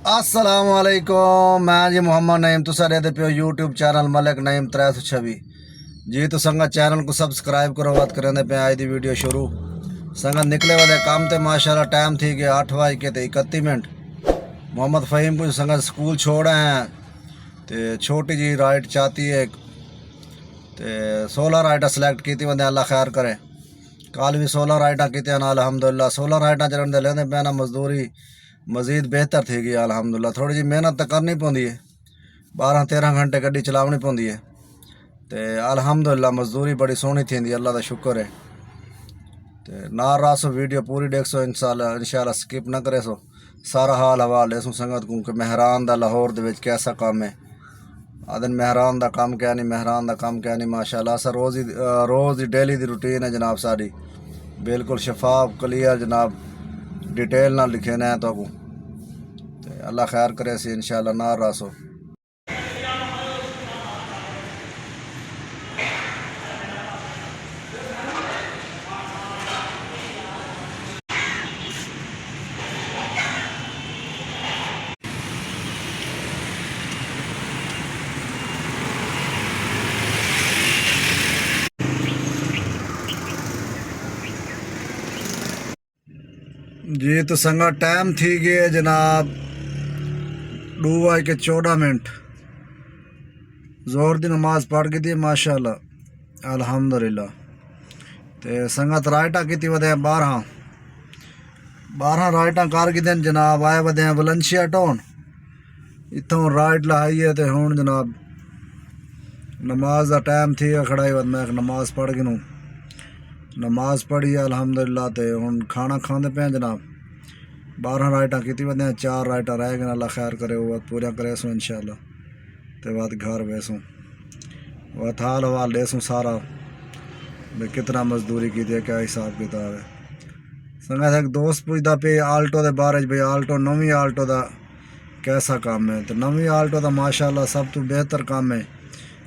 अस्सलाम वालेकुम। मैं जी मोहम्मद नईम तुसा रहते पे यूट्यूब चैनल मलिक नईम 326 जी। तो संगत चैनल को सब्सक्राइब करो। बात करें पे आई दी वीडियो शुरू। संगत निकले वाले काम ते माशाल्लाह टाइम थी गया 8:31 मोहम्मद फ़हीम को संगत स्कूल छोड़े हैं तो छोटी जी राइट चाहती है तो 16 राइटा सिलेक्ट की थी। अल्लाह खैर करे। कल भी 16 राइटा की अलहमदुल्ला 16 राइटा चढ़न दे लेने पैना मजदूरी मज़ीद बेहतर थी गई अलहमदुल्ला। थोड़ी जी मेहनत तो करनी पौंदी है। 12-13 घंटे गड्डी चलावनी पौंदी है तो अलहमदुल्ला मजदूरी बड़ी सोहनी थी। अल्लाह का शुक्र है। तो ना रासो वीडियो पूरी देख सो इंशाल्लाह स्किप ना करे सो। सारा हाल हवाल दे संगत को कि मेहरान दा लाहौर दे विच कैसा काम है। आदन मेहरान दा काम क्या नहीं, मेहरान दा काम क्या नहीं। माशाल्लाह अस रोज़ ही डेली दी रूटीन है जनाब सारी बिल्कुल शफाफ क्लियर जनाब डिटेल ना लिखे ना तो अल्लाह खैर करे सी इंशाल्लाह ना रासो। जी तो संगा टाइम थी गए जनाब 2:14 जोर दी नमाज पढ़ की थी माशाल्लाह अल्हम्दुलिल्लाह। तो संगत राइटा की थी वधे 12 राइटा कर की दिन जनाब आए वधे वलंशिया टाउन इतों राइट लाई है। तो हूँ जनाब नमाज का टाइम थी खड़ाई वध मैं नमाज पढ़ के नमाज पढ़ी अल्हम्दुलिल्लाह। तो हूँ खाना खाते पे जनाब 12 राइटा की वे 4 राइटा रह गए। अल्लाह खैर करे वो पूरा करे सो इंशाल्लाह। तो बाद घर वैसों वह थाल हवाल ले सूँ सारा भाई कितना मजदूरी की थी क्या हिसाब किताब है। संगत एक दोस्त पूछता पे आल्टो के बारे भाई आल्टो नवी आल्टो का कैसा काम है। तो नवी आल्टो का माशाल्लाह सब तो बेहतर काम है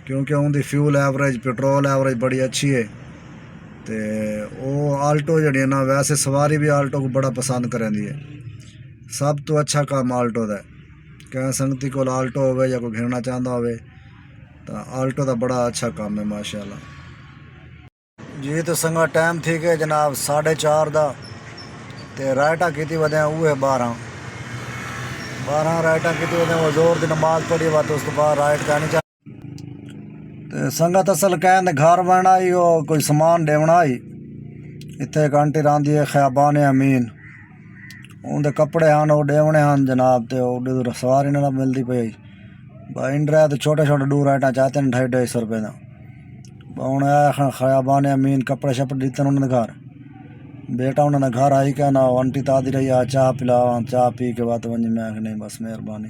क्योंकि उनकी फ्यूल एवरेज पेट्रोल एवरेज बड़ी अच्छी है। तो वो आल्टो जी ना वैसे सवारी भी आल्टो को बड़ा पसंद करेंदी है। सब तो अच्छा काम आल्टो का क्या संगती को आल्टो हो या कोई घेरना चाहता हो तो आल्टो का बड़ा अच्छा काम है माशाल्लाह जी। तो संगा टाइम थी कि जनाब 4:30 का तो राइटा की वे वो 12 राइटा की वे वो जोर की नमाज पढ़ी वा तो उस तो बाद राइट का नहीं तो संगत असल कहते घर बनना ही वो कोई समान देवना ही इतने एक आंटी रही है ख्याबान अमीन उनके कपड़े हैं वो देवने हैं जनाब। तो सवारी ना मिलती पई भाई इंड्रा तो छोटे छोटे दूर आइटा चाहते हैं 250 रुपये का हूँ आया ख्याबान अमीन कपड़े शपड़े दिते उन्होंने घर बेटा उन्होंने घर आई क्या ना आंटी तो आदि रही आ चाह पिलावा चाह पी के बाद वही मैं नहीं बस मेहरबानी।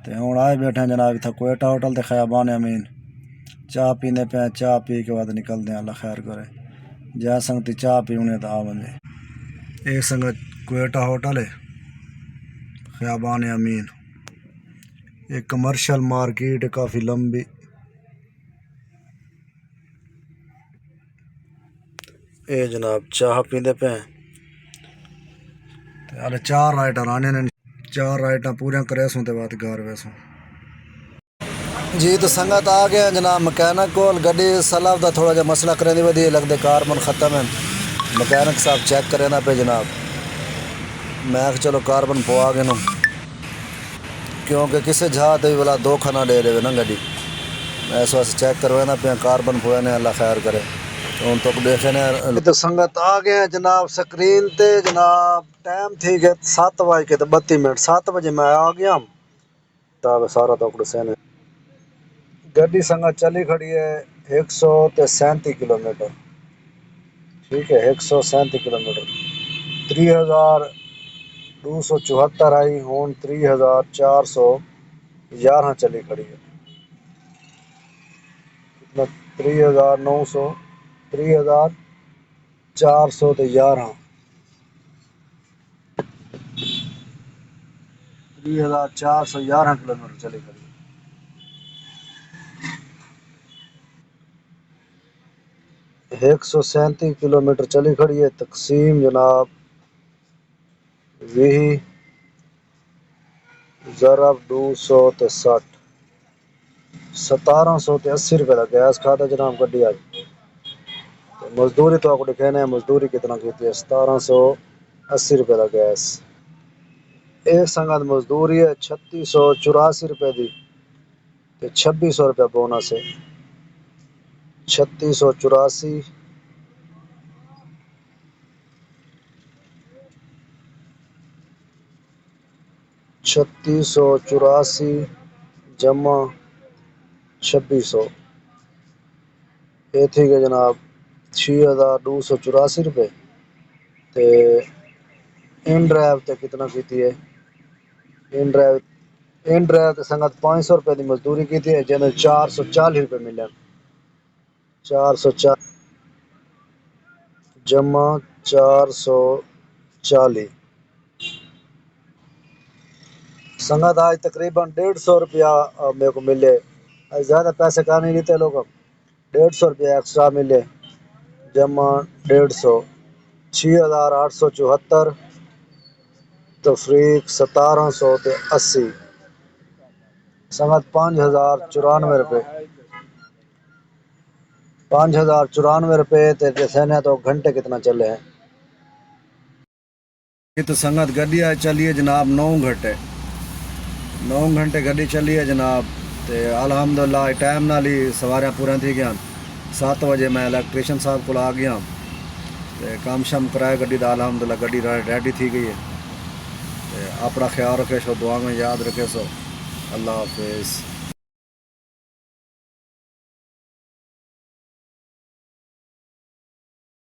तो हूँ आए बैठे जनाब इतना कोयटा होटल तो ख्याबान अमीन चाह पीने पे चाह पी के बाद निकलते हैं। अल्लाह खैर करे जै संगती चाह पीने तो आ बंदे एक संगत कोयटा होटल है ख्याबान अमीन एक कमर्शियल मार्केट है काफ़ी लंबी। ये जनाब चाह पीते पे अरे 4 राइटा आने ने 4 राइटा पूरा करे सूँ तो बात घर वैसों जी। तो संगत आ गया जनाब मकैनिक को गड्डी सलाब का थोड़ा जहा मसला करें दी लगते कार्बन ख़त्म है। मकैनिक साहब चेक करे ना पे जनाब मैं चलो कार्बन पवा गए ना क्योंकि किसी जहाँ तो भी बोला धोखा ना दे रहे ना गड्डी मैं इस वास्ते चेक करवाना पे कार्बन पवाने अल्लाह खैर करे। तो हम तो देखे ने तो संगत आ गए जनाब स्क्रीन ते जनाब टाइम थी गए 7:32 7 बजे मैं आ गया तब सारा तो सहने गड्डी संगत चली खड़ी है 137 किलोमीटर ठीक है 137 किलोमीटर 3,274 आई हूँ 3,411 चली खड़ी है कितना 3,900 3,411 3,411 किलोमीटर चली खड़ी है 137 किलोमीटर चली खड़ी है। तकसीम जनाब 20 ज़रब 260 1780 रुपये का गैस खाता जनाब गड्डी आज। तो मजदूरी तो आपको दिखाने है, मजदूरी कितना की है 1780 रुपये का गैस। एक संगत मजदूरी है 3684 रुपये की, 2600 रुपया बोनस है। 3684 3684 जमा 2600 ये थी कि जनाब 6284 रुपये। तो इन ड्राइव तो कितना की है इन ड्राइव तो संगत 500 रुपये की मजदूरी की थी, जिन्हें 440 रुपये मिले। 440 जमा 440 संगत आज तकरीबन 150 रुपया मेरे को मिले। आज ज़्यादा पैसे का नहीं लेते लोग, 150 रुपया एक्स्ट्रा मिले। जमा 150 6874 तफरीक 1780 संगत 5094 रुपये। 5094 रुपये जैसे ना तो घंटे कितना चले हैं। ये तो संगत गड्डी आज चली है जनाब 9 घंटे गड्डी चली है जनाब। तो अल्हम्दुलिल्लाह टाइम नाल ही सवारियां पूरा थी गया। 7 बजे मैं इलेक्ट्रीशियन साहब को आ गया, तो काम शाम कराया गड्डी का। अल्हम्दुलिल्लाह गड्डी रेडी थी गई है। तो अपना ख्याल रखे सो, दुआ में याद रखे सो। अल्लाह हाफिज़।